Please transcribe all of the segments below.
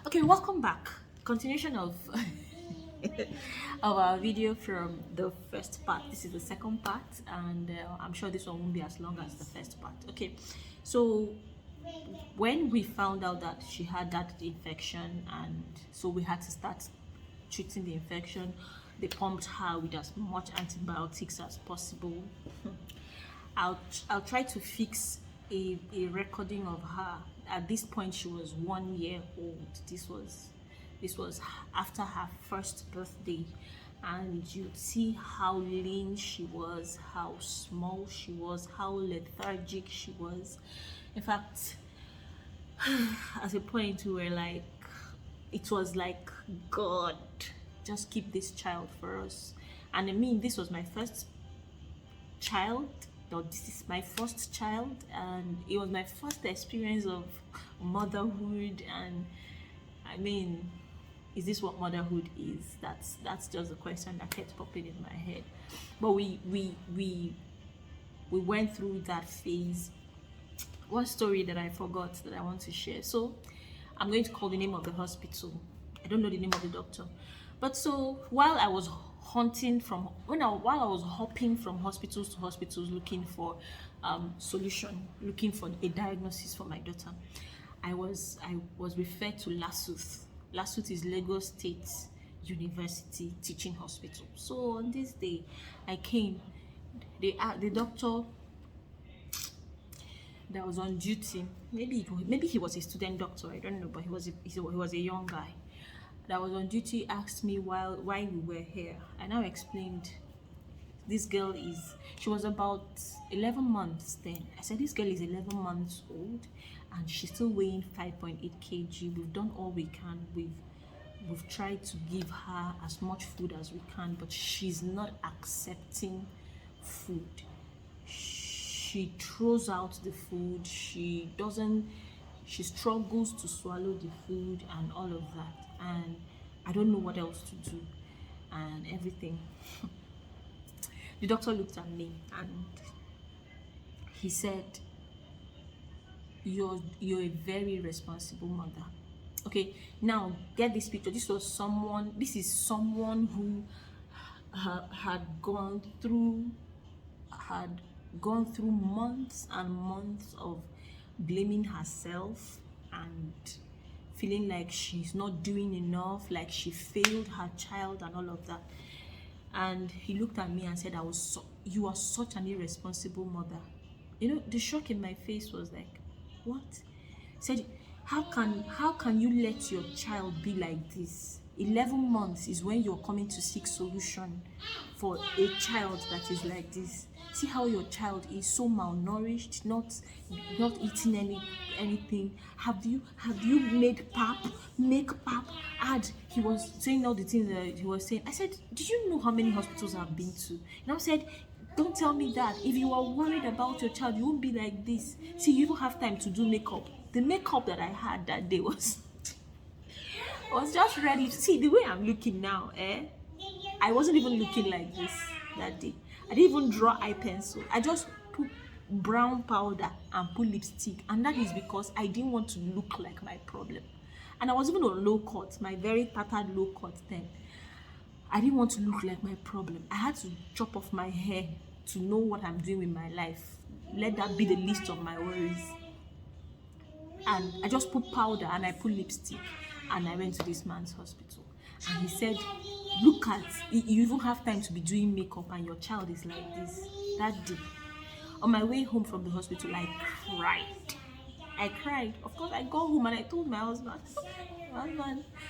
Okay, welcome back. Continuation of of our video from the first part. This is the second part, and I'm sure this one won't be as long as the first part. Okay, so when we found out that she had that infection, and so we had to start treating the infection, they pumped her with as much antibiotics as possible. I'll try to fix a recording of her. At this point, she was 1 year old. This was after her first birthday, and you'd see how lean she was, how small she was, how lethargic she was. In fact, at a point we were like, it was like, God, just keep this child for us. And I mean, this was my first child, or this is my first child, and it was my first experience of motherhood. And I mean, is this what motherhood is? That's just a question that kept popping in my head. But we went through that phase. One story that I forgot that I want to share. So I'm going to call the name of the hospital. I don't know the name of the doctor. But so while I was while I was hopping from hospitals to hospitals looking for solution, looking for a diagnosis for my daughter, I was referred to LASUTH. LASUTH is Lagos State University Teaching Hospital. So on this day, I came. The doctor that was on duty, maybe he was a student doctor, I don't know, but he was a young guy that was on duty, asked me why we were here. I now explained, this girl she was about 11 months then. I said, this girl is 11 months old and she's still weighing 5.8 kg. We've done all we can. We've tried to give her as much food as we can, but she's not accepting food. She throws out the food. She struggles to swallow the food and all of that. And I don't know what else to do and everything. The doctor looked at me and he said, you're a very responsible mother. Okay, now get this picture. This is someone who had gone through months and months of blaming herself and feeling like she's not doing enough, like she failed her child and all of that. And he looked at me and said, you are such an irresponsible mother. You know, the shock in my face was like, what? He said, how can you let your child be like this? 11 months is when you're coming to seek solution for a child that is like this. See how your child is so malnourished, not eating anything. Have you made pap? Make pap. He was saying all the things that he was saying. I said, do you know how many hospitals I've been to? And I said, don't tell me that. If you are worried about your child, you won't be like this. See, you don't have time to do makeup. The makeup that I had that day was just ready. See, the way I'm looking now, I wasn't even looking like this that day. I didn't even draw eye pencil. I just put brown powder and put lipstick, and that is because I didn't want to look like my problem. And I was even on low cut, my very tattered low cut then. I didn't want to look like my problem. I had to chop off my hair to know what I'm doing with my life. Let that be the least of my worries. And I just put powder and I put lipstick, and I went to this man's hospital. And he said, look at, you even have time to be doing makeup and your child is like this. That day, on my way home from the hospital, I cried. Of course, I got home and I told my husband,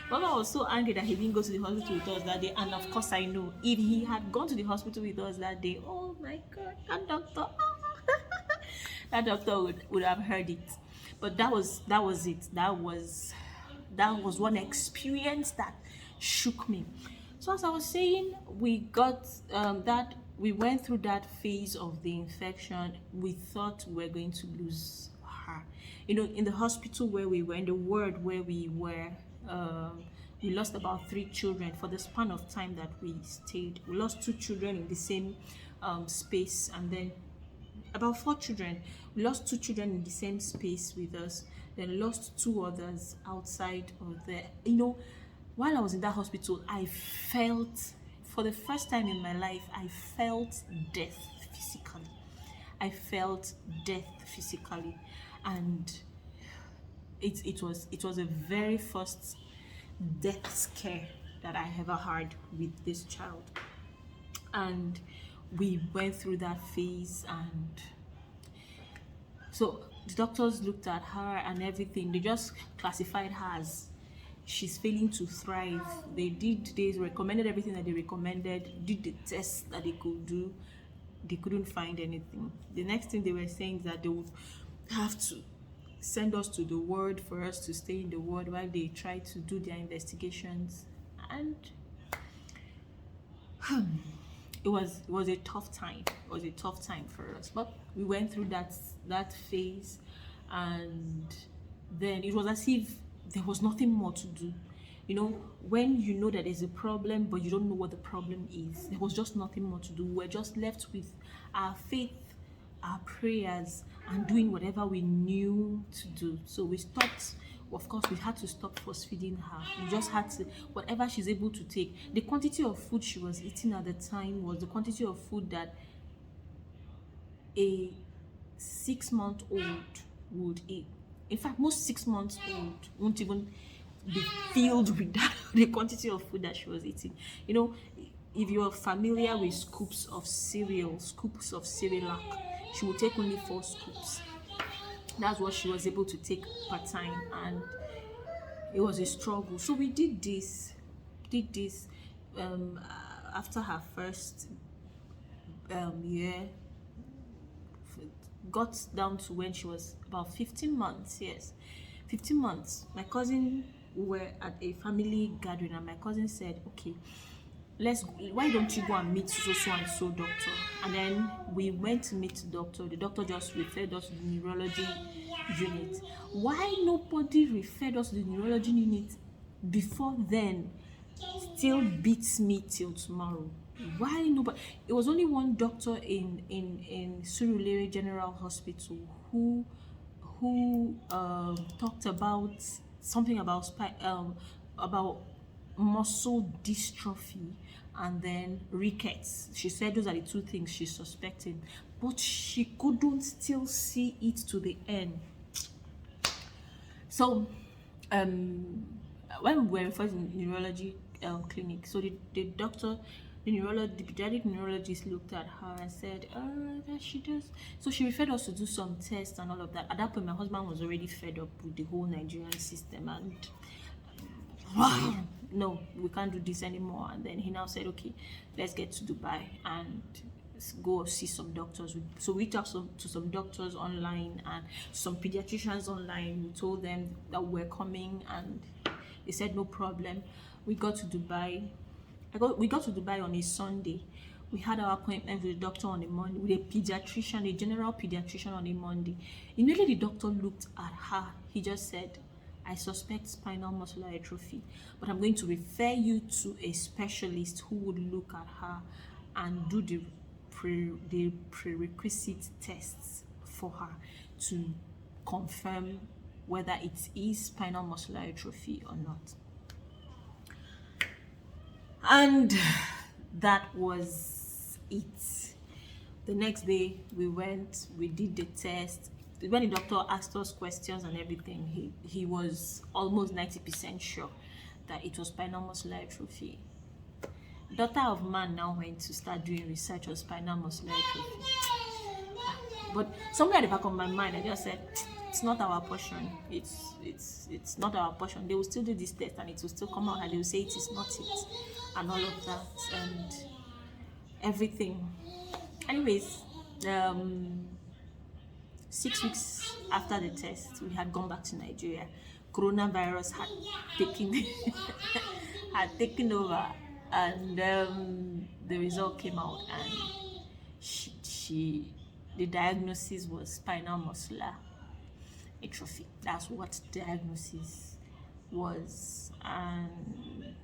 Baba was so angry that he didn't go to the hospital with us that day. And of course, I know if he had gone to the hospital with us that day, oh my God, that doctor, that doctor would have heard it. But that was it. That was one experience that shook me. So as I was saying, we got we went through that phase of the infection. We thought we were going to lose her. You know, in the hospital where we were, in the ward where we were, we lost about 3 children for the span of time that we stayed. We lost 2 children in the same space, and then about 4 children. We lost 2 children in the same space with us. then lost two others outside of there. You know, while I was in that hospital, I felt, for the first time in my life, I felt death physically. I felt death physically, and it was a very first death scare that I ever had with this child. And we went through that phase, and so the doctors looked at her and everything. They just classified her as she's failing to thrive. They recommended everything that they recommended, did the tests that they could do. They couldn't find anything. The next thing they were saying is that they would have to send us to the ward for us to stay in the ward while they try to do their investigations. And it was a tough time. It was a tough time for us, but we went through that phase, and then it was as if there was nothing more to do. You know, when you know that there's a problem but you don't know what the problem is, there was just nothing more to do. We're just left with our faith, our prayers, and doing whatever we knew to do. So we stopped. Of course, we had to stop force feeding her. We just had to, whatever she's able to take. The quantity of food she was eating at the time was the quantity of food that a 6-month-old would eat. In fact, most 6-month-old won't even be filled with that, the quantity of food that she was eating. You know, if you're familiar with scoops of Cerelac, she would take only 4 scoops. That's what she was able to take per time, and it was a struggle. So we did this after her first year. Got down to when she was about 15 months. Yes, 15 months. My cousin, we were at a family gathering, and my cousin said, okay, why don't you go and meet so and so doctor? And then we went to meet the doctor. The doctor just referred us to the neurology unit. Why nobody referred us to the neurology unit before then still beats me till tomorrow. Why nobody? It was only one doctor in Surulere General Hospital who talked about something about muscle dystrophy and then rickets. She said those are the 2 things she suspected, but she couldn't still see it to the end. So when we were referred to the neurology clinic, so the pediatric neurologist looked at her and said, that she does. So she referred us to do some tests and all of that. At that point, my husband was already fed up with the whole Nigerian system, and no, we can't do this anymore. And then he now said, okay, let's get to Dubai and go see some doctors. So we talked to some doctors online and some pediatricians online. We told them that we're coming, and they said no problem. We got to Dubai. We got to Dubai on a Sunday. We had our appointment with the doctor on a Monday, with a pediatrician, a general pediatrician on a Monday. Immediately the doctor looked at her. He just said, I suspect spinal muscular atrophy, but I'm going to refer you to a specialist who would look at her and do the prerequisite tests for her to confirm whether it is spinal muscular atrophy or not. And that was it. The next day we went, we did the test. When the doctor asked us questions and everything, he was almost 90% sure that it was spinal muscular atrophy. Daughter of man now went to start doing research on spinal muscular atrophy. But somewhere at the back of my mind, I just said, it's not our portion. It's not our portion. They will still do this test and it will still come out and they will say it is not it, and all of that and everything. Anyways, 6 weeks after the test, we had gone back to Nigeria. Coronavirus had taken over, and the result came out, and the diagnosis was spinal muscular atrophy. That's what the diagnosis was. And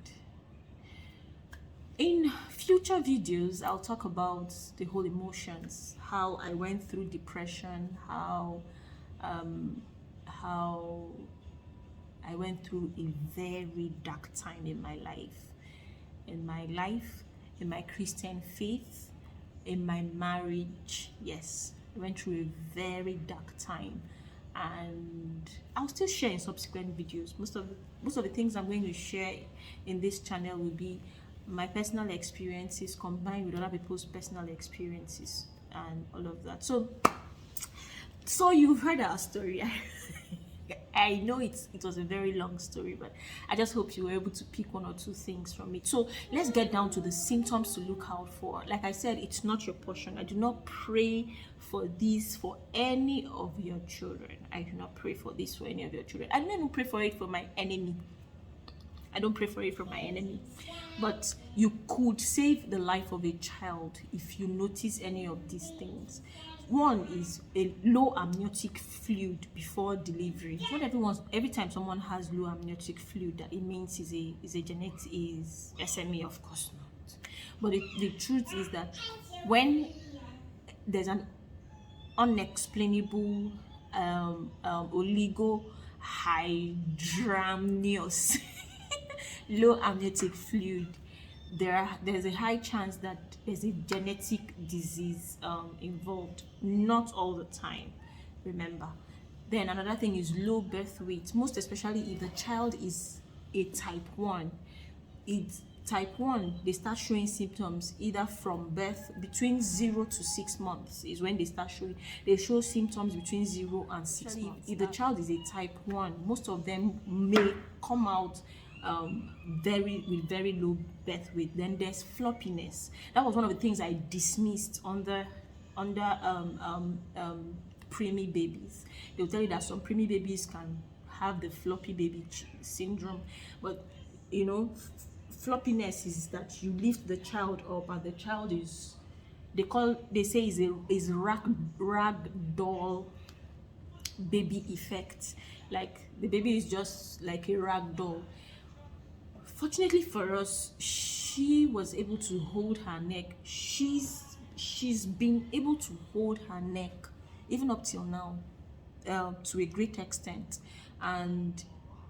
in future videos, I'll talk about the whole emotions, how I went through depression, how how I went through a very dark time in my life, in my Christian faith, in my marriage. Yes, I went through a very dark time, and I'll still share in subsequent videos. Most of the things I'm going to share in this channel will be my personal experiences combined with other people's personal experiences and all of that. So you've heard our story. I know it was a very long story, but I just hope you were able to pick one or two things from it. So let's get down to the symptoms to look out for. Like I said, it's not your portion. I do not pray for this for any of your children. I do not pray for this for any of your children. I don't even pray for it for my enemy. I don't pray for it for my enemy. But you could save the life of a child if you notice any of these things. One is a low amniotic fluid before delivery. Not every time someone has low amniotic fluid that it means is a genetic is SMA, of course not. But the truth is that when there's an unexplainable oligohydramnios low amniotic fluid, there's a high chance that there's a genetic disease involved. Not all the time, remember. Then another thing is low birth weight, most especially if the child is a type 1. It's type 1, they start showing symptoms either from birth. Between 0 to 6 months is when they start showing. They show symptoms between 0 and 6 months. If the child is a type 1, most of them may come out with very low birth weight. Then there's floppiness. That was one of the things I dismissed under preemie babies. They'll tell you that some preemie babies can have the floppy baby syndrome, but you know, floppiness is that you lift the child up and the child is, they say is rag doll baby effect. Like the baby is just like a rag doll. Fortunately for us, she was able to hold her neck. She's been able to hold her neck even up till now, to a great extent. And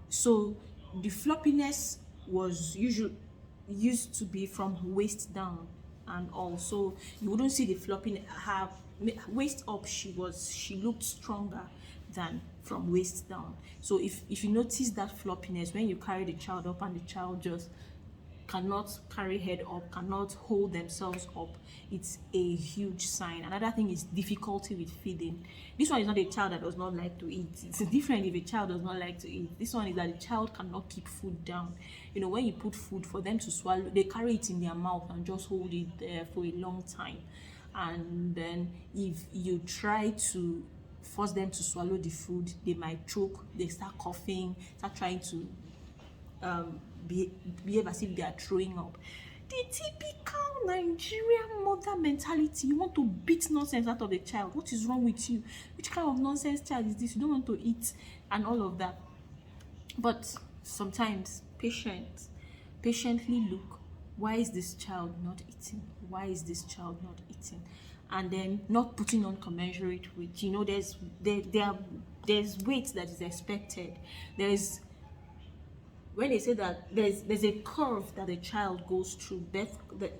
so the floppiness was used to be from waist down, and also you wouldn't see the floppiness. Her waist up, she looked stronger than from waist down. So if you notice that floppiness when you carry the child up and the child just cannot carry head up, cannot hold themselves up, it's a huge sign. Another thing is difficulty with feeding. This one is not a child that does not like to eat. It's different if a child does not like to eat. This one is that the child cannot keep food down. You know, when you put food for them to swallow, they carry it in their mouth and just hold it there for a long time. And then if you try to force them to swallow the food, they might choke, they start coughing, start trying to behave as if they are throwing up. The typical Nigerian mother mentality. You want to beat nonsense out of the child. What is wrong with you? Which kind of nonsense child is this? You don't want to eat and all of that. But sometimes patiently look, why is this child not eating? Why is this child not eating? And then not putting on commensurate weight. You know, there's weight that is expected. When they say that there's a curve that the child goes through, the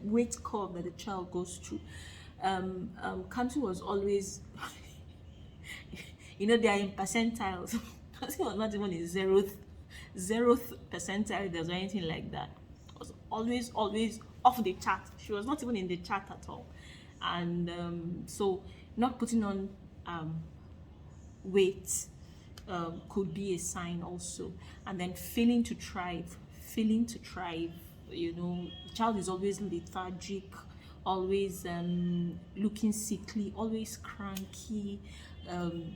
weight curve that the child goes through. Kantu was always, you know, they are in percentiles. Kantu was not even in zeroth percentile, there's anything like that. It was always off the chart. She was not even in the chart at all. And so not putting on weight could be a sign also. And then failing to thrive, you know, the child is always lethargic, always looking sickly, always cranky,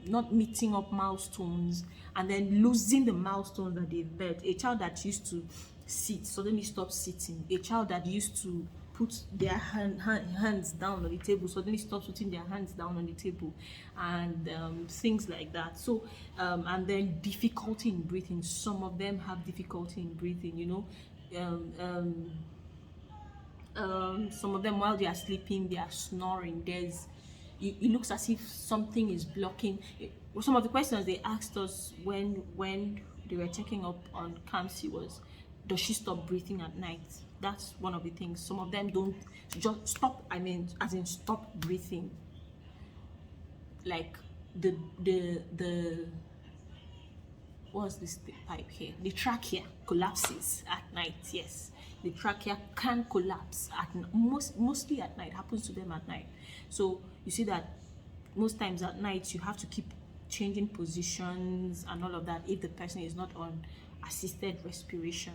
not meeting up milestones, and then losing the milestones that they've met. A child that used to sit suddenly stops sitting. A child that used to put their hands down on the table suddenly stops putting their hands down on the table, and things like that. So and then difficulty in breathing. Some of them have difficulty in breathing, you know. Some of them, while they are sleeping, they are snoring. It looks as if something is blocking. some of the questions they asked us when they were checking up on Kamsi was, does she stop breathing at night? That's one of the things. Some of them don't just stop, I mean, as in stop breathing. Like the what's this pipe here? The trachea collapses at night. Yes, the trachea can collapse at mostly at night. Happens to them at night. So you see that most times at night you have to keep changing positions and all of that if the person is not on assisted respiration.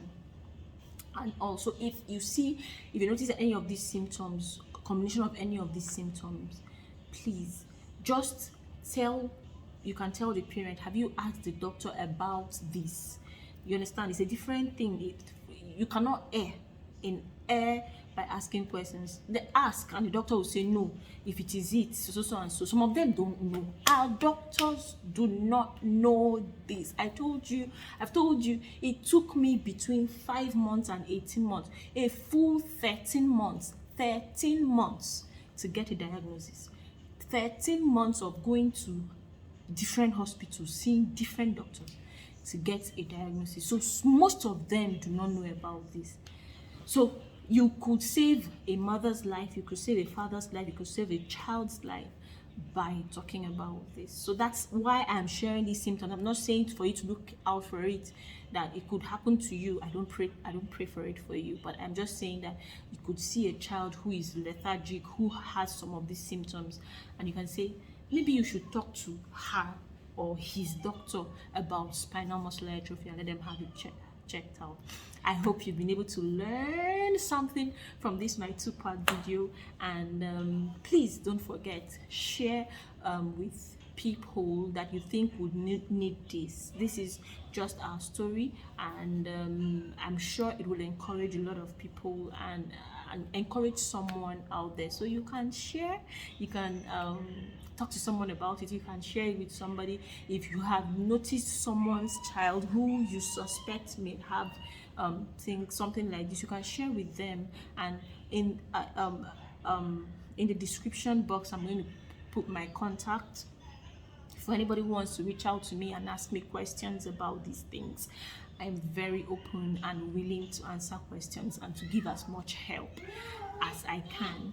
And also, if you notice any of these symptoms, combination of any of these symptoms, please just you can tell the parent, have you asked the doctor about this? You understand? It's a different thing. You cannot err by asking questions. They ask and the doctor will say no. If it is it, so and so. Some of them don't know. Our doctors do not know this. I've told you, it took me between 5 months and 18 months, a full 13 months to get a diagnosis. 13 months of going to different hospitals, seeing different doctors to get a diagnosis. So most of them do not know about this. So you could save a mother's life, you could save a father's life, you could save a child's life by talking about this. So that's why I'm sharing these symptoms. I'm not saying for you to look out for it, that it could happen to you. I don't pray for it for you, but I'm just saying that you could see a child who is lethargic, who has some of these symptoms, and you can say maybe you should talk to her or his doctor about spinal muscular atrophy and let them have it checked out. I hope you've been able to learn something from this my 2-part video, and please don't forget, share with people that you think would need this. This is just our story, and I'm sure it will encourage a lot of people and encourage someone out there. So you can share, you can talk to someone about it, you can share it with somebody. If you have noticed someone's child who you suspect may have something like this, you can share with them. And in the description box, I'm going to put my contact for anybody who wants to reach out to me and ask me questions about these things. I'm very open and willing to answer questions and to give as much help as I can.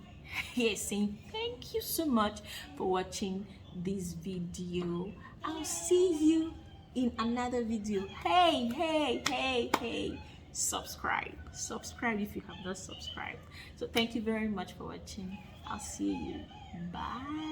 Here saying thank you so much for watching this video. I'll see you in another video. Hey, subscribe if you have not subscribed. So thank you very much for watching. I'll see you. Bye.